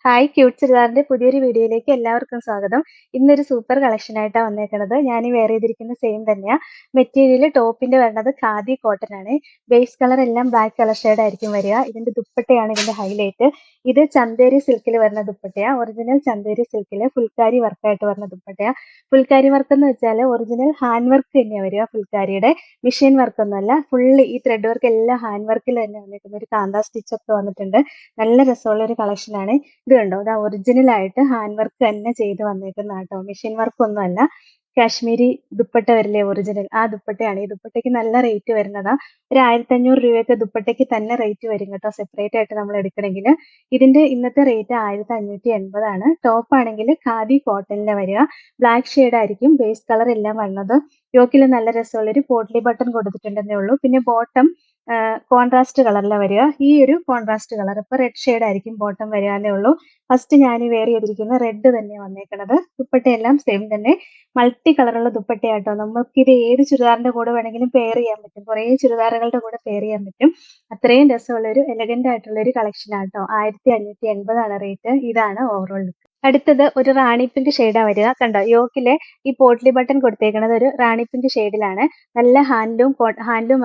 Hi cute ചുരിദാറിന്റെ പുതിയൊരു വീഡിയോയിലേക്ക് എല്ലാവർക്കും സ്വാഗതം. ഇന്നൊരു സൂപ്പർ കളക്ഷൻ ആയിട്ടാണ് വന്നേക്കുന്നത്. ഞാൻ ഈ വെയർ ചെയ്തിരിക്കുന്ന സെയിം തന്നെയാ. മെറ്റീരിയൽ ടോപ്പിന്റെ വരുന്നത് ഖാദി കോട്ടൺ ആണ്. ബേസ് കളർ എല്ലാം ബ്ലാക്ക് കളർ ഷെയ്ഡ് ആയിരിക്കും വരിക. ഇതിന്റെ ദുപ്പട്ടയാണ് ഇതിന്റെ ഹൈലൈറ്റ്. ഇത് ചന്തേരി സിൽക്കിൽ വരുന്ന ദുപ്പട്ടയാ. ഒറിജിനൽ ചന്തേരി സിൽക്കിൽ ഫുൾക്കാരി വർക്കായിട്ട് വരുന്ന ദുപ്പട്ടയാ. ഫുൾക്കാരി വർക്ക് എന്ന് വെച്ചാൽ ഒറിജിനൽ ഹാൻഡ് വർക്ക് തന്നെയാണ് വരിക. ഫുൾക്കാരിയുടെ മെഷീൻ വർക്ക് ഒന്നുമല്ല. ഫുള്ള് ഈ ത്രെഡ് വർക്ക് എല്ലാം ഹാൻഡ് വർക്കിൽ തന്നെ വന്നിരിക്കുന്ന ഒരു കാന്ത സ്റ്റിച്ച് ഒക്കെ വന്നിട്ടുണ്ട്. നല്ല രസമുള്ള ഒരു കളക്ഷൻ ആണ്. ഇത് കണ്ടോ, ഇത് ഒറിജിനൽ ആയിട്ട് ഹാൻഡ് വർക്ക് തന്നെ ചെയ്ത് വന്നേക്കുന്ന കേട്ടോ, മെഷീൻ വർക്ക് ഒന്നും അല്ല. കാശ്മീരി ദുപ്പട്ട വരില്ലേ ഒറിജിനൽ, ആ ദുപ്പട്ടയാണ്. ഈ ദുപ്പട്ടയ്ക്ക് നല്ല റേറ്റ് വരുന്നതാ. ഒരു 1500 രൂപയൊക്കെ ദുപ്പട്ടയ്ക്ക് തന്നെ റേറ്റ് വരും കേട്ടോ, സെപ്പറേറ്റ് ആയിട്ട് നമ്മൾ എടുക്കണമെങ്കിൽ. ഇതിന്റെ ഇന്നത്തെ റേറ്റ് 1580 ആണ്. ടോപ്പ് ആണെങ്കിൽ ഖാദി കോട്ടണിലെ വരിക. ബ്ലാക്ക് ഷെയ്ഡ് ആയിരിക്കും ബേസ് കളർ എല്ലാം വന്നത്. യോക്കിൽ നല്ല രസമുള്ളൊരു പോട്ട്ലി ബട്ടൺ കൊടുത്തിട്ടുണ്ടെന്നേ ഉള്ളൂ. പിന്നെ ബോട്ടം കോൺട്രാസ്റ്റ് കളറിലാണ് വരിക. ഈ ഒരു കോൺട്രാസ്റ്റ് കളർ ഇപ്പൊ റെഡ് ഷെയ്ഡ് ആയിരിക്കും ബോട്ടം വരാനേ ഉള്ളൂ. ഫസ്റ്റ് ഞാൻ വെയർ ചെയ്തിരിക്കുന്ന റെഡ് തന്നെ വന്നേക്കണത്. ദുപ്പട്ടയെല്ലാം സെയിം തന്നെ, മൾട്ടി കളറുള്ള ദുപ്പട്ടയാട്ടോ. നമുക്ക് ഇത് ഏത് ചുരിദാറിന്റെ കൂടെ വേണമെങ്കിലും പെയർ ചെയ്യാൻ പറ്റും. കുറേ ചുരിദാറുകളുടെ കൂടെ പെയർ ചെയ്യാൻ പറ്റും. അത്രയും രസമുള്ള ഒരു എലഗന്റ് ആയിട്ടുള്ള ഒരു കളക്ഷൻ ആട്ടോ. 1580 ആണ് റേറ്റ്. ഇതാണ് ഓവറോൾ ലുക്ക്. അടുത്തത് ഒരു റാണി പിങ്ക് ഷെയ്ഡാ വരിക. കണ്ടോ, യോക്കിലെ ഈ പോട്ട്ലി ബട്ടൺ കൊടുത്തേക്കുന്നത് ഒരു റാണി പിങ്ക് ഷെയ്ഡിലാണ്. നല്ല ഹാൻഡ്ലൂം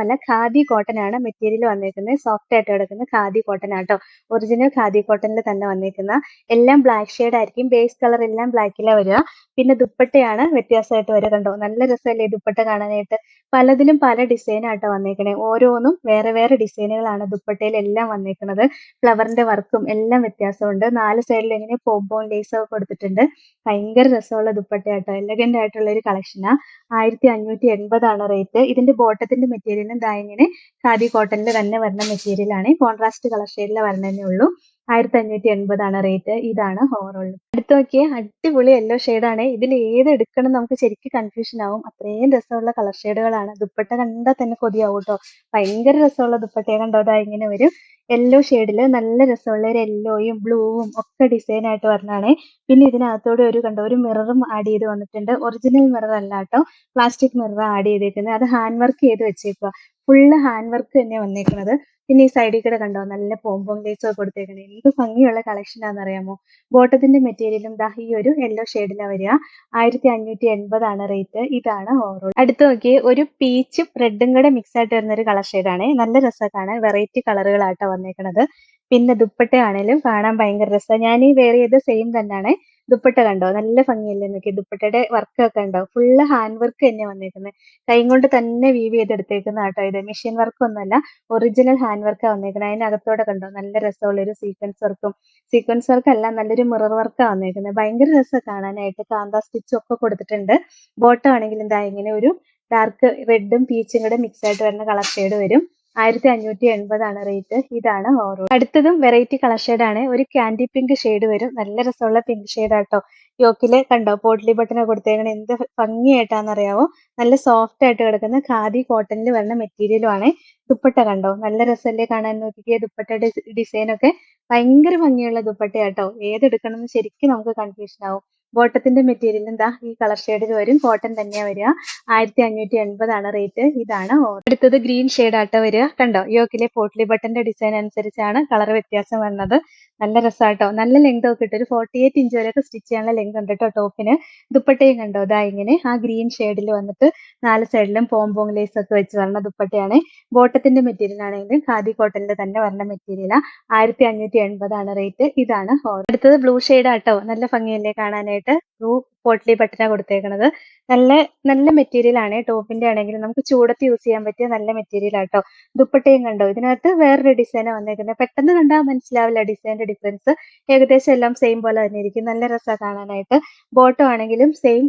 അല്ല, ഖാദി കോട്ടൺ ആണ് മെറ്റീരിയൽ വന്നേക്കുന്നത്. സോഫ്റ്റ് ആയിട്ട് കിടക്കുന്ന ഖാദി കോട്ടൺ ആട്ടോ. ഒറിജിനൽ ഖാദി കോട്ടണിൽ തന്നെ വന്നേക്കുന്ന. എല്ലാം ബ്ലാക്ക് ഷെയ്ഡ് ആയിരിക്കും. ബേസ് കളർ എല്ലാം ബ്ലാക്കിലാണ് വരിക. പിന്നെ ദുപ്പട്ടയാണ് വ്യത്യാസമായിട്ട് വരിക. കണ്ടോ, നല്ല രസമല്ലേ ദുപ്പട്ട കാണാനായിട്ട്. പലതിലും പല ഡിസൈൻ ആട്ടോ വന്നേക്കണേ. ഓരോന്നും വേറെ വേറെ ഡിസൈനുകളാണ് ദുപ്പട്ടയിൽ എല്ലാം വന്നേക്കുന്നത്. ഫ്ലവറിന്റെ വർക്കും എല്ലാം വ്യത്യാസമുണ്ട്. 4 സൈഡിൽ ഇങ്ങനെ പോംപോൺ ലേസ് ഒക്കെ കൊടുത്തിട്ടുണ്ട്. ഭയങ്കര രസമുള്ള ദുപ്പട്ടയാട്ടോ. എലഗന്റ് ആയിട്ടുള്ള ഒരു കളക്ഷനാ. 1580 ആണ് റേറ്റ്. ഇതിന്റെ ബോട്ടത്തിന്റെ മെറ്റീരിയലും ദാ ഇങ്ങനെ ഖാദി കോട്ടണിൽ തന്നെ വരുന്ന മെറ്റീരിയൽ ആണ്. കോൺട്രാസ്റ്റ് കളർ ഷെയ്ഡിൽ വരണേ ഉള്ളൂ. 1580 ആണ് റേറ്റ്. ഇതാണ് ഓവറോൾ. അടുത്ത് നോക്കിയേ, അടിപൊളി യെല്ലോ ആണ്. ഇതിൽ ഏത് എടുക്കണം നമുക്ക് ശരിക്കും കൺഫ്യൂഷൻ ആവും. അത്രയും രസമുള്ള കളർ ഷെയ്ഡുകളാണ്. ദുപ്പട്ട കണ്ടാൽ തന്നെ കൊതിയാവും കേട്ടോ. ഭയങ്കര രസമുള്ള ദുപ്പട്ടയെ കണ്ടോ, ദാ ഇങ്ങനെ വരും. യെല്ലോ ഷെയ്ഡില് നല്ല രസമുള്ള ഒരു യെല്ലോയും ബ്ലൂവും ഒക്കെ ഡിസൈൻ ആയിട്ട് വരുന്നതാണ്. പിന്നെ ഇതിനകത്തോടെ ഒരു കണ്ടോ, ഒരു മിററും ആഡ് ചെയ്ത് വന്നിട്ടുണ്ട്. ഒറിജിനൽ മിറർ അല്ല കേട്ടോ, പ്ലാസ്റ്റിക് മിറർ ആഡ് ചെയ്തേക്കുന്നത്. അത് ഹാൻഡ് വർക്ക് ചെയ്ത് വെച്ചേക്കുക. ഫുള്ള് ഹാൻഡ് വർക്ക് തന്നെ വന്നേക്കുന്നത്. പിന്നെ ഈ സൈഡിൽ കൂടെ കണ്ടോ, നല്ല പോംപോം ലേസ് ഒക്കെ കൊടുത്തേക്കണേ. എന്ത് ഭംഗിയുള്ള കളക്ഷൻ ആണെന്നറിയാമോ. ബോട്ടത്തിന്റെ മെറ്റീരിയലും ദാ ഈ ഒരു യെല്ലോ ഷെയ്ഡിലാണ് വരിക. 1580 ആണ് റേറ്റ്. ഇതാണ് ഓവറോൾ. അടുത്ത് നോക്കിയേ, ഒരു പീച്ചും റെഡും കൂടെ മിക്സ് ആയിട്ട് വരുന്ന ഒരു കളർ ഷെയ്ഡാണ്. നല്ല രസമാണ്. വെറൈറ്റി കളറുകളാട്ടോ വന്നേക്കണത്. പിന്നെ ദുപ്പട്ടയാണേലും കാണാൻ ഭയങ്കര രസമാണ്. ഞാൻ ഈ വെയർ ചെയ്ത സെയിം തന്നെയാണ്. ദുപ്പട്ട കണ്ടോ, നല്ല ഭംഗിയല്ലേ നോക്കി. ദുപ്പട്ടയുടെ വർക്ക് ഒക്കെ ഉണ്ടോ, ഫുള്ള് ഹാൻഡ് വർക്ക് തന്നെ വന്നേക്കുന്നത്. കൈ കൊണ്ട് തന്നെ വീവ് ചെയ്തെടുത്തേക്കുന്ന കേട്ടോ. ഇത് മെഷീൻ വർക്ക് ഒന്നുമല്ല, ഒറിജിനൽ ഹാൻഡ് വർക്കാണ് വന്നേക്കുന്നത്. അതിനകത്തോടെ കണ്ടോ, നല്ല രസമുള്ള ഒരു സീക്വൻസ് വർക്ക് അല്ല, നല്ലൊരു മിറർ വർക്കാണ് വന്നേക്കുന്നത്. ഭയങ്കര രസം കാണാനായിട്ട്. കാന്ത സ്റ്റിച്ചും ഒക്കെ കൊടുത്തിട്ടുണ്ട്. ബോട്ടം ആണെങ്കിൽ എന്താ ഇങ്ങനെ ഒരു ഡാർക്ക് റെഡും പീച്ചും കൂടെ മിക്സ് ആയിട്ട് വരുന്ന കളർ ഷെയ്ഡ് വരും. 1580 ആണ് റേറ്റ്. ഇതാണ് ഓവറോൾ. അടുത്തതും വെറൈറ്റി കളർ ഷെയ്ഡ് ആണ്. ഒരു ക്യാൻഡി പിങ്ക് ഷെയ്ഡ് വരും. നല്ല രസമുള്ള പിങ്ക് ഷെയ്ഡ് ആട്ടോ. യോക്കില് കണ്ടോ, പോട്ട്ലി ബട്ടനെ കൊടുത്തേക്കണ എന്ത് ഭംഗിയായിട്ടാണെന്നറിയാവോ. നല്ല സോഫ്റ്റ് ആയിട്ട് കിടക്കുന്ന ഖാദി കോട്ടണിൽ വരുന്ന മെറ്റീരിയലും ആണ്. ദുപ്പട്ട കണ്ടോ, നല്ല രസമല്ലേ കാണാൻ. നോക്കിക്കേ, ദുപ്പട്ടയുടെ ഡിസൈൻ ഒക്കെ ഭയങ്കര ഭംഗിയുള്ള ദുപ്പട്ടയാട്ടോ. ഏതെടുക്കണം എന്ന് ശരിക്കും നമുക്ക് കൺഫ്യൂഷൻ ആവും. ബോട്ടത്തിന്റെ മെറ്റീരിയൽ എന്താ ഈ കളർ ഷെയ്ഡിൽ വരും. കോട്ടൺ തന്നെയാ വരിക. 1580 ആണ് റേറ്റ്. ഇതാണ് അടുത്തത് ഗ്രീൻ ഷെയ്ഡ് ആട്ടോ വരിക. കണ്ടോ, യോക്കിലെ പോട്ട്ലി ബട്ടന്റെ ഡിസൈൻ അനുസരിച്ചാണ് കളർ വ്യത്യാസം വരുന്നത്. നല്ല രസമാട്ടോ. നല്ല ലെങ്ത് ഒക്കെ ഇട്ട് ഒരു 48 ഇഞ്ച് വരെയൊക്കെ സ്റ്റിച്ച് ചെയ്യാനുള്ള ലെങ്ത് ഉണ്ട് കേട്ടോ ടോപ്പിന്. ദുപ്പട്ടയും കണ്ടോ, ദാ ഇങ്ങനെ ആ ഗ്രീൻ ഷെയ്ഡിൽ വന്നിട്ട് 4 സൈഡിലും പോംപോങ് ലേസ് ഒക്കെ വെച്ച് വരുന്ന ദുപ്പട്ടയാണ്. ബോട്ടത്തിന്റെ മെറ്റീരിയൽ ആണെങ്കിൽ ഖാദി കോട്ടണിൽ തന്നെ വരുന്ന മെറ്റീരിയലാ. 1580 ആണ് റേറ്റ്. ഇതാണ് അടുത്തത് ബ്ലൂ ഷെയ്ഡ് ആട്ടോ. നല്ല ഭംഗിയല്ലേ കാണാനായിട്ട്. ബ്ലൂ പോട്ട്ലി ബട്ടനാ കൊടുത്തേക്കണത്. നല്ല നല്ല മെറ്റീരിയൽ ആണ്. ടോപ്പിന്റെ ആണെങ്കിലും നമുക്ക് ചൂടത്ത് യൂസ് ചെയ്യാൻ പറ്റിയ നല്ല മെറ്റീരിയൽ ആട്ടോ. ദുപ്പട്ടയും കണ്ടോ, ഇതിനകത്ത് വേറൊരു ഡിസൈനാണ് വന്നേക്കുന്നത്. പെട്ടെന്ന് കണ്ടാൽ മനസ്സിലാവില്ല ഡിസൈനിന്റെ ഡിഫറൻസ്. ഏകദേശം എല്ലാം സെയിം പോലെ തന്നെ ഇരിക്കും. നല്ല രസമാണ് കാണാനായിട്ട്. ബോട്ടം ആണെങ്കിലും സെയിം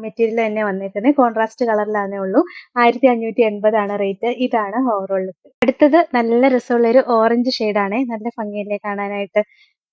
മെറ്റീരിയൽ തന്നെ വന്നേക്കുന്നത്. കോൺട്രാസ്റ്റ് കളറിലാണേ ഉള്ളൂ. 1580 ആണ് റേറ്റ്. ഇതാണ് ഓവറോൾ ലുക്ക്. അടുത്തത് നല്ല രസമുള്ള ഒരു ഓറഞ്ച് ഷെയ്ഡാണ്. നല്ല ഭംഗിയല്ലേ കാണാനായിട്ട്.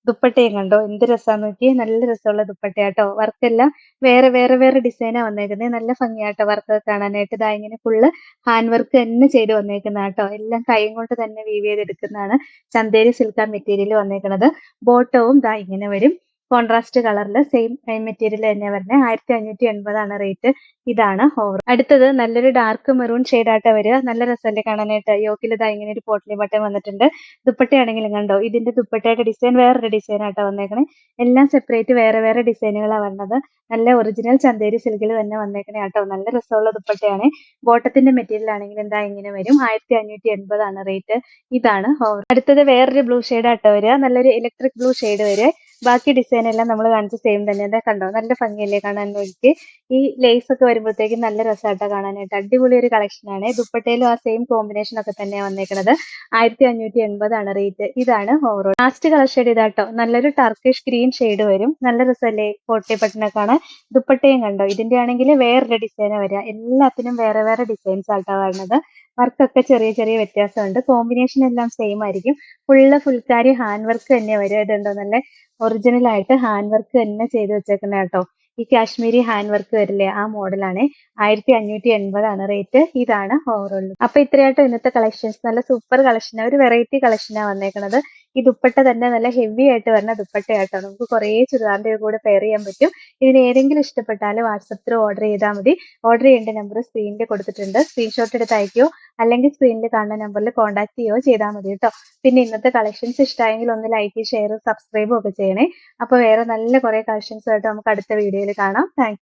ദുപ്പട്ടയും കണ്ടോ, എന്ത് രസാന്ന് നോക്കിയേ. നല്ല രസമുള്ള ദുപ്പട്ടയാട്ടോ. വർക്കെല്ലാം വേറെ വേറെ വേറെ ഡിസൈനാ വന്നേക്കുന്നത്. നല്ല ഭംഗിയാട്ടോ വർക്ക് കാണാനായിട്ട്. ഇതാ ഇങ്ങനെ ഫുള്ള് ഹാൻഡ് വർക്ക് തന്നെ ചെയ്ത് വന്നേക്കുന്ന കേട്ടോ. എല്ലാം കൈ കൊണ്ട് തന്നെ വീവ് ചെയ്തെടുക്കുന്നതാണ്. ചന്തേരി സിൽക്കാ മെറ്റീരിയൽ വന്നേക്കുന്നത്. ബോട്ടവും ദാ ഇങ്ങനെ വരും. കോൺട്രാസ്റ്റ് കളറിൽ സെയിം മെറ്റീരിയൽ തന്നെ വരുന്നത് 1580 റേറ്റ്. ഇതാണ് ഓവർ. അടുത്തത് നല്ലൊരു ഡാർക്ക് മെറൂൺ ഷെയ്ഡായിട്ട് വരിക. നല്ല രസമല്ലേ കാണാനായിട്ട്. യോക്കിൽ ഇതാ ഇങ്ങനെ ഒരു പോട്ട്ലി ബട്ടൺ വന്നിട്ടുണ്ട്. ദുപ്പട്ടയാണെങ്കിലും കണ്ടോ, ഇതിന്റെ ദുപ്പട്ടയുടെ ഡിസൈൻ വേറൊരു ഡിസൈൻ ആയിട്ടാണ് വന്നേക്കണേ. എല്ലാം സെപ്പറേറ്റ് വേറെ വേറെ ഡിസൈനുകളാണ് വരുന്നത്. നല്ല ഒറിജിനൽ ചന്തേരി സിൽക്കിൽ തന്നെ വന്നേക്കണേ കേട്ടോ. നല്ല രസമുള്ള ദുപ്പട്ടയാണ്. ബോട്ടത്തിന്റെ മെറ്റീരിയൽ ആണെങ്കിൽ എന്താ ഇങ്ങനെ വരും. 1580 റേറ്റ്. ഇതാണ് ഓവർ. അടുത്തത് വേറൊരു ബ്ലൂ ഷെയ്ഡാട്ടോ വരിക. നല്ലൊരു ഇലക്ട്രിക് ബ്ലൂ ഷെയ്ഡ് വരെ. ബാക്കി ഡിസൈൻ എല്ലാം നമ്മൾ കാണിച്ച സെയിം തന്നെ. എന്താ കണ്ടോ, നല്ല ഭംഗിയല്ലേ കാണാൻ വേണ്ടിയിട്ട്. ഈ ലേസ് ഒക്കെ വരുമ്പോഴത്തേക്കും നല്ല രസമായിട്ടാ കാണാനായിട്ട്. അടിപൊളി ഒരു കളക്ഷൻ ആണ്. ദുപ്പട്ടയിലും ആ സെയിം കോമ്പിനേഷൻ ഒക്കെ തന്നെയാണ് വന്നേക്കുന്നത്. 1580 റേറ്റ്. ഇതാണ് ഓവറോൾ. ലാസ്റ്റ് കളർ ഷെയ്ഡ് ഇതാട്ടോ. നല്ലൊരു ടർക്കിഷ് ഗ്രീൻ ഷെയ്ഡ് വരും. നല്ല രസമല്ലേ കോട്ടി പട്ടിനെ കാണാൻ. ദുപ്പട്ടയും കണ്ടോ, ഇതിന്റെ ആണെങ്കിൽ വേറൊരു ഡിസൈൻ വരിക. എല്ലാത്തിനും വേറെ വേറെ ഡിസൈൻസ് ആയിട്ടാ വരുന്നത്. വർക്കൊക്കെ ചെറിയ ചെറിയ വ്യത്യാസമുണ്ട്. കോമ്പിനേഷൻ എല്ലാം സെയിം ആയിരിക്കും. ഫുൾക്കാരി ഹാൻഡ് വർക്ക് തന്നെ വരും. ഇതുണ്ടോ, നല്ല ഒറിജിനൽ ആയിട്ട് ഹാൻഡ് വർക്ക് തന്നെ ചെയ്ത് വെച്ചേക്കുന്ന കേട്ടോ. ഈ കാശ്മീരി ഹാൻഡ് വർക്ക് വരില്ലേ, ആ മോഡലാണ്. 1580 റേറ്റ്. ഇതാണ് ഓവറോൾ. അപ്പൊ ഇത്രയായിട്ടോ ഇന്നത്തെ കളക്ഷൻസ്. നല്ല സൂപ്പർ കളക്ഷനാണ്, ഒരു വെറൈറ്റി കളക്ഷനാണ് വന്നേക്കുന്നത്. ഈ ദുപ്പട്ട തന്നെ നല്ല ഹെവി ആയിട്ട് വരുന്ന ദുപ്പട്ടയാട്ടോ. നമുക്ക് കുറേ ചുരിദാറിന്റെ കൂടെ പെയർ ചെയ്യാൻ പറ്റും. ഇതിന് ഏതെങ്കിലും ഇഷ്ടപ്പെട്ടാൽ വാട്സപ്പ് ഓർഡർ ചെയ്താൽ മതി. ഓർഡർ ചെയ്യേണ്ട നമ്പർ സ്ക്രീനിൽ കൊടുത്തിട്ടുണ്ട്. സ്ക്രീൻഷോട്ട് എടുത്ത് അയക്കുകയോ അല്ലെങ്കിൽ സ്ക്രീനിൽ കാണുന്ന നമ്പറിൽ കോൺടാക്ട് ചെയ്യുകയോ ചെയ്താൽ മതി കേട്ടോ. പിന്നെ ഇന്നത്തെ കളക്ഷൻസ് ഇഷ്ടമായെങ്കിൽ ഒന്ന് ലൈക്ക്, ഷെയർ, സബ്സ്ക്രൈബും ഒക്കെ ചെയ്യണേ. അപ്പൊ വേറെ നല്ല കുറെ കളക്ഷൻസ് ആയിട്ട് നമുക്ക് അടുത്ത വീഡിയോയിൽ കാണാം. താങ്ക്